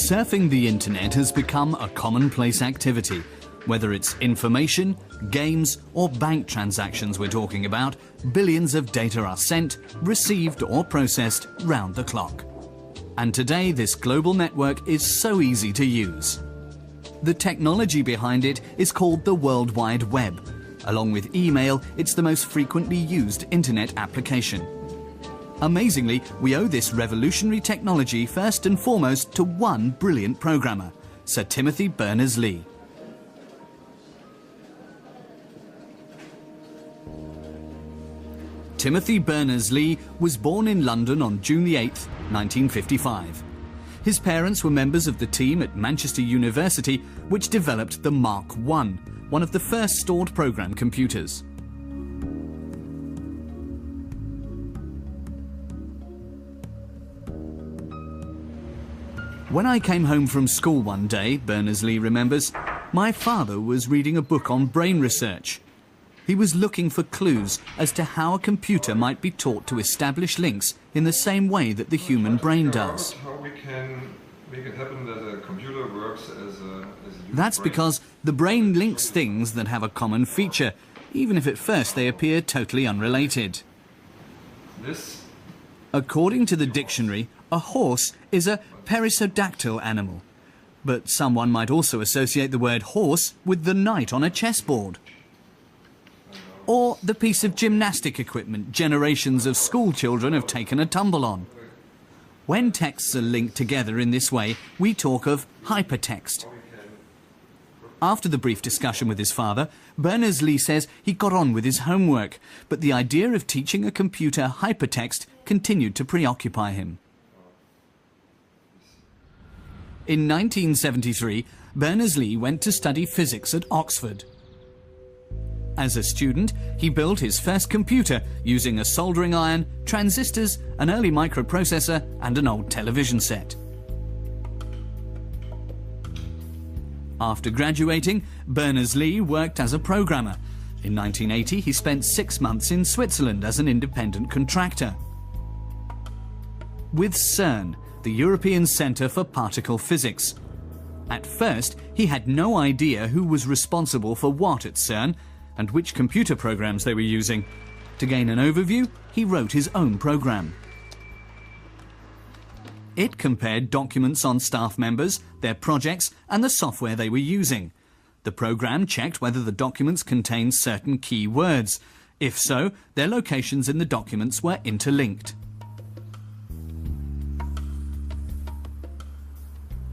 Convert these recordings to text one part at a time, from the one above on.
Surfing the internet has become a commonplace activity. Whether it's information, games or bank transactions we're talking about, billions of data are sent, received or processed round the clock. And today this global network is so easy to use. The technology behind it is called the World Wide Web. Along with email, it's the most frequently used internet application. Amazingly, we owe this revolutionary technology first and foremost to one brilliant programmer, Sir Timothy Berners-Lee. Timothy Berners-Lee was born in London on June 8, 1955. His parents were members of the team at Manchester University which developed the Mark I, one of the first stored program computers. When I came home from school one day, Berners-Lee remembers, my father was reading a book on brain research. He was looking for clues as to how a computer might be taught to establish links in the same way that the human brain does. How we can make it happen that a computer works as a That's because the brain links things that have a common feature, even if at first they appear totally unrelated. According to the dictionary, a horse is a perissodactyl animal. But someone might also associate the word horse with the knight on a chessboard. Or the piece of gymnastic equipment generations of school children have taken a tumble on. When texts are linked together in this way, we talk of hypertext. After the brief discussion with his father, Berners-Lee says he got on with his homework, but the idea of teaching a computer hypertext continued to preoccupy him. In 1973, Berners-Lee went to study physics at Oxford. As a student, he built his first computer using a soldering iron, transistors, an early microprocessor and an old television set. After graduating, Berners-Lee worked as a programmer. In 1980, he spent 6 months in Switzerland as an independent contractor. With CERN, the European Centre for Particle Physics. At first, he had no idea who was responsible for what at CERN and which computer programs they were using. To gain an overview, he wrote his own program. It compared documents on staff members, their projects, and the software they were using. The program checked whether the documents contained certain key words. If so, their locations in the documents were interlinked.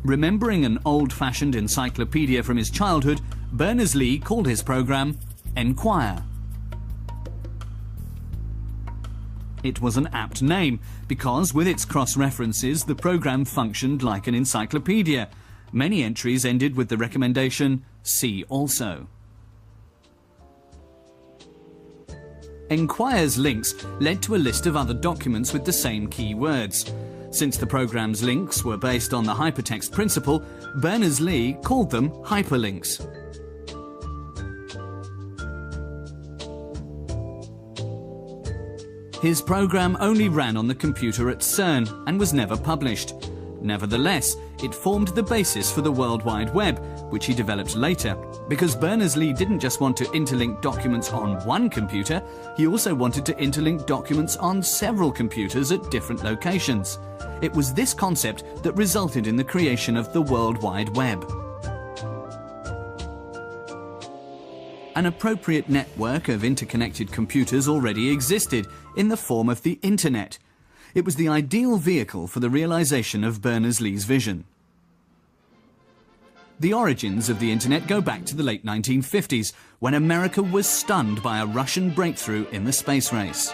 Remembering an old-fashioned encyclopedia from his childhood, Berners-Lee called his program Enquire. It was an apt name because, with its cross-references, the program functioned like an encyclopedia. Many entries ended with the recommendation, "See also." Enquire's links led to a list of other documents with the same key words. Since the program's links were based on the hypertext principle, Berners-Lee called them hyperlinks. His program only ran on the computer at CERN and was never published. Nevertheless, it formed the basis for the World Wide Web, which he developed later, because Berners-Lee didn't just want to interlink documents on one computer, he also wanted to interlink documents on several computers at different locations. It was this concept that resulted in the creation of the World Wide Web. An appropriate network of interconnected computers already existed in the form of the Internet. It was the ideal vehicle for the realization of Berners-Lee's vision. The origins of the Internet go back to the late 1950s, when America was stunned by a Russian breakthrough in the space race.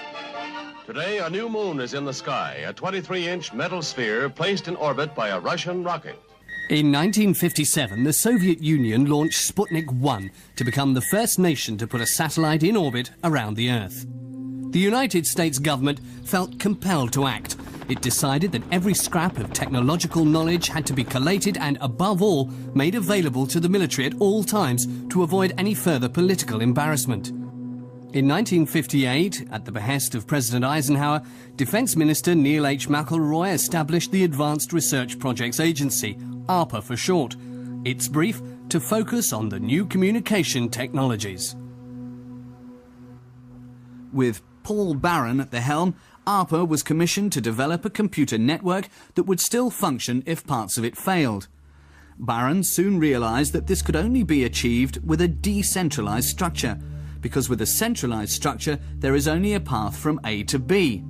Today, a new moon is in the sky, a 23-inch metal sphere placed in orbit by a Russian rocket. In 1957, the Soviet Union launched Sputnik 1 to become the first nation to put a satellite in orbit around the Earth. The United States government felt compelled to act. It decided that every scrap of technological knowledge had to be collated and, above all, made available to the military at all times to avoid any further political embarrassment. In 1958, at the behest of President Eisenhower, Defense Minister Neil H. McElroy established the Advanced Research Projects Agency, ARPA for short. Its brief: to focus on the new communication technologies. With Paul Barron at the helm, ARPA was commissioned to develop a computer network that would still function if parts of it failed. Barron soon realised that this could only be achieved with a decentralised structure, because with a centralised structure there is only a path from A to B.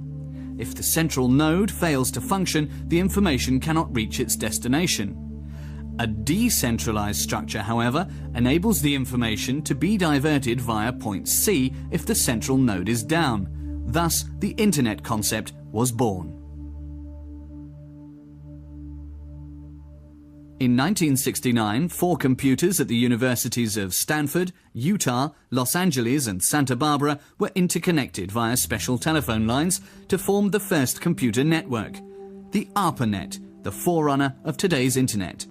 If the central node fails to function, the information cannot reach its destination. A decentralised structure, however, enables the information to be diverted via point C if the central node is down. Thus, the Internet concept was born. In 1969, 4 computers at the universities of Stanford, Utah, Los Angeles and Santa Barbara were interconnected via special telephone lines to form the first computer network, the ARPANET, the forerunner of today's Internet.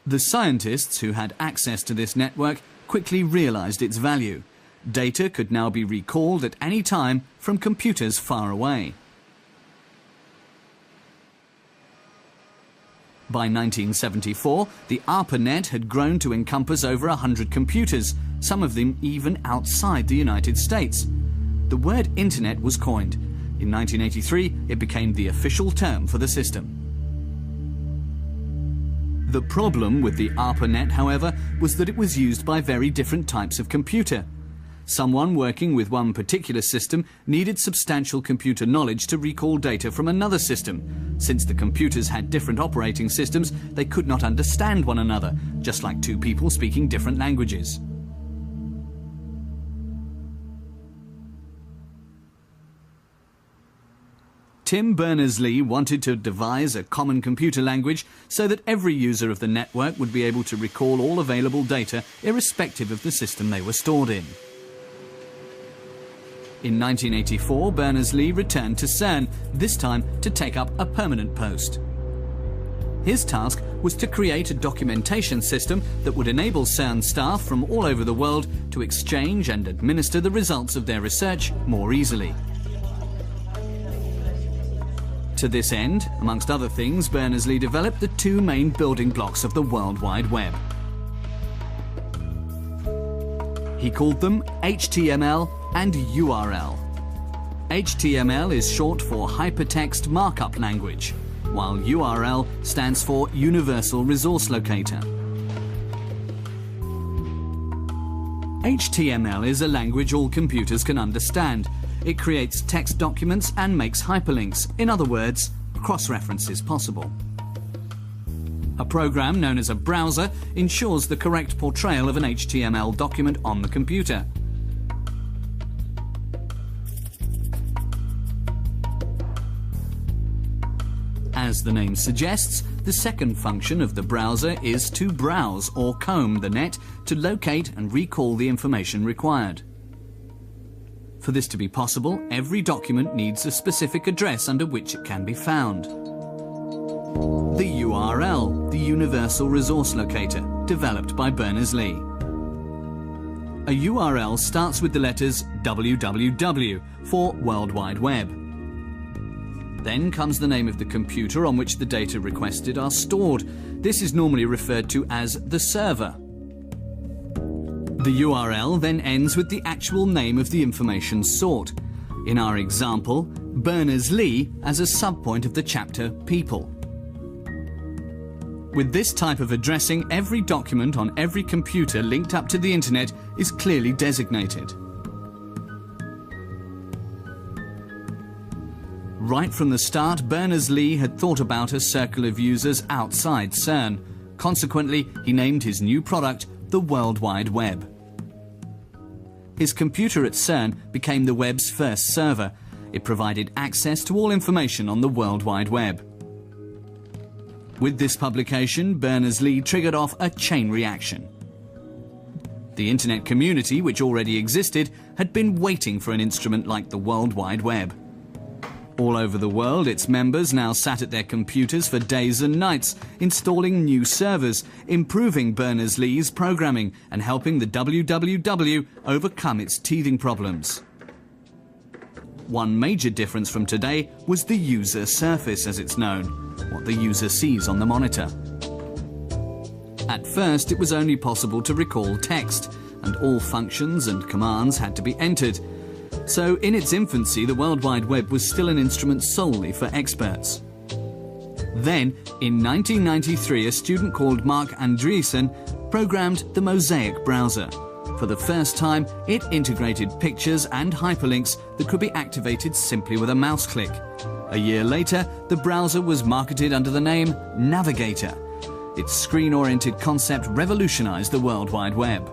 The scientists who had access to this network quickly realized its value. Data could now be recalled at any time from computers far away. By 1974, the ARPANET had grown to encompass over 100 computers, some of them even outside the United States. The word Internet was coined. In 1983, it became the official term for the system. The problem with the ARPANET, however, was that it was used by very different types of computer. Someone working with one particular system needed substantial computer knowledge to recall data from another system. Since the computers had different operating systems, they could not understand one another, just like two people speaking different languages. Tim Berners-Lee wanted to devise a common computer language so that every user of the network would be able to recall all available data irrespective of the system they were stored in. In 1984, Berners-Lee returned to CERN, this time to take up a permanent post. His task was to create a documentation system that would enable CERN staff from all over the world to exchange and administer the results of their research more easily. To this end, amongst other things, Berners-Lee developed the 2 main building blocks of the World Wide Web. He called them HTML and URL. HTML is short for Hypertext Markup Language, while URL stands for Universal Resource Locator. HTML is a language all computers can understand. It creates text documents and makes hyperlinks. In other words, cross-reference is possible. A program known as a browser ensures the correct portrayal of an HTML document on the computer. As the name suggests, the second function of the browser is to browse or comb the net to locate and recall the information required. For this to be possible, every document needs a specific address under which it can be found. The URL, the Universal Resource Locator, developed by Berners-Lee. A URL starts with the letters www for World Wide Web. Then comes the name of the computer on which the data requested are stored. This is normally referred to as the server. The URL then ends with the actual name of the information sought. In our example, Berners-Lee as a subpoint of the chapter People. With this type of addressing, every document on every computer linked up to the Internet is clearly designated. Right from the start, Berners-Lee had thought about a circle of users outside CERN. Consequently, he named his new product the World Wide Web. His computer at CERN became the web's first server. It provided access to all information on the World Wide Web. With this publication, Berners-Lee triggered off a chain reaction. The Internet community, which already existed, had been waiting for an instrument like the World Wide Web. All over the world, its members now sat at their computers for days and nights, installing new servers, improving Berners-Lee's programming, and helping the WWW overcome its teething problems. One major difference from today was the user surface, as it's known, what the user sees on the monitor. At first, it was only possible to recall text, and all functions and commands had to be entered. So, in its infancy, the World Wide Web was still an instrument solely for experts. Then, in 1993, a student called Mark Andreessen programmed the Mosaic browser. For the first time, it integrated pictures and hyperlinks that could be activated simply with a mouse click. A year later, the browser was marketed under the name Navigator. Its screen-oriented concept revolutionized the World Wide Web.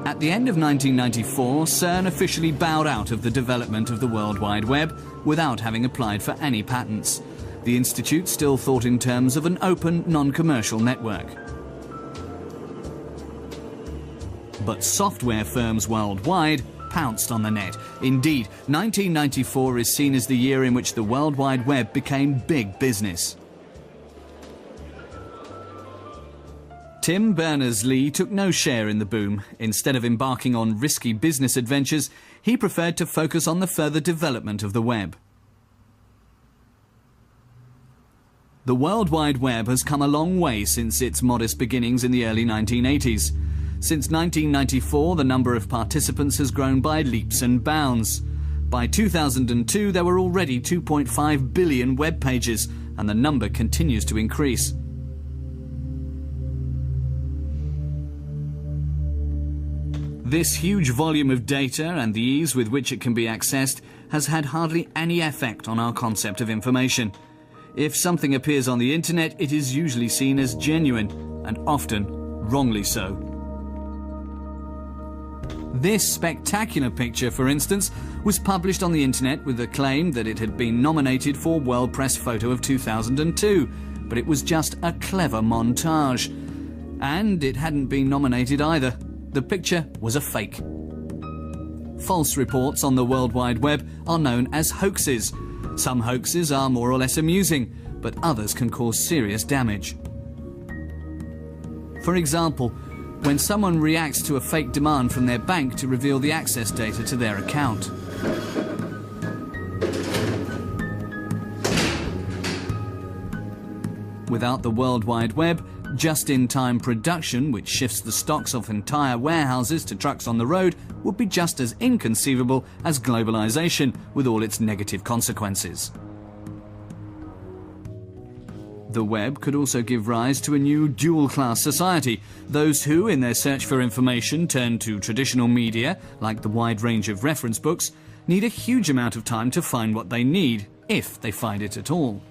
At the end of 1994, CERN officially bowed out of the development of the World Wide Web without having applied for any patents. The Institute still thought in terms of an open, non-commercial network. But software firms worldwide pounced on the net. Indeed, 1994 is seen as the year in which the World Wide Web became big business. Tim Berners-Lee took no share in the boom. Instead of embarking on risky business adventures, he preferred to focus on the further development of the web. The World Wide Web has come a long way since its modest beginnings in the early 1980s. Since 1994, the number of participants has grown by leaps and bounds. By 2002, there were already 2.5 billion web pages, and the number continues to increase. This huge volume of data and the ease with which it can be accessed has had hardly any effect on our concept of information. If something appears on the internet, it is usually seen as genuine, and often wrongly so. This spectacular picture, for instance, was published on the internet with the claim that it had been nominated for World Press Photo of 2002, but it was just a clever montage. And it hadn't been nominated either. The picture was a fake. False reports on the World Wide Web are known as hoaxes. Some hoaxes are more or less amusing, but others can cause serious damage. For example, when someone reacts to a fake demand from their bank to reveal the access data to their account. Without the World Wide Web, just-in-time production, which shifts the stocks of entire warehouses to trucks on the road, would be just as inconceivable as globalization, with all its negative consequences. The web could also give rise to a new dual-class society. Those who, in their search for information, turn to traditional media, like the wide range of reference books, need a huge amount of time to find what they need, if they find it at all.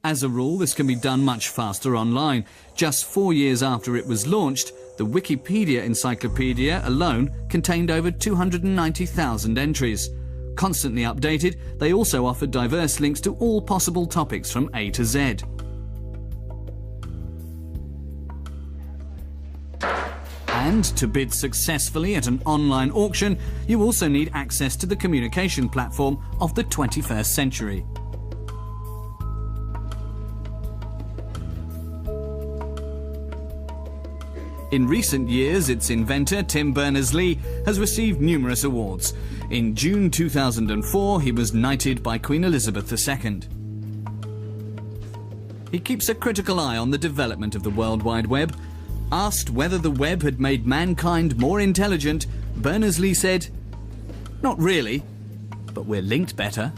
As a rule, this can be done much faster online. Just 4 years after it was launched, the Wikipedia encyclopedia alone contained over 290,000 entries. Constantly updated, they also offered diverse links to all possible topics from A to Z. And to bid successfully at an online auction, you also need access to the communication platform of the 21st century. In recent years, its inventor, Tim Berners-Lee, has received numerous awards. In June 2004, he was knighted by Queen Elizabeth II. He keeps a critical eye on the development of the World Wide Web. Asked whether the web had made mankind more intelligent, Berners-Lee said, "Not really, but we're linked better."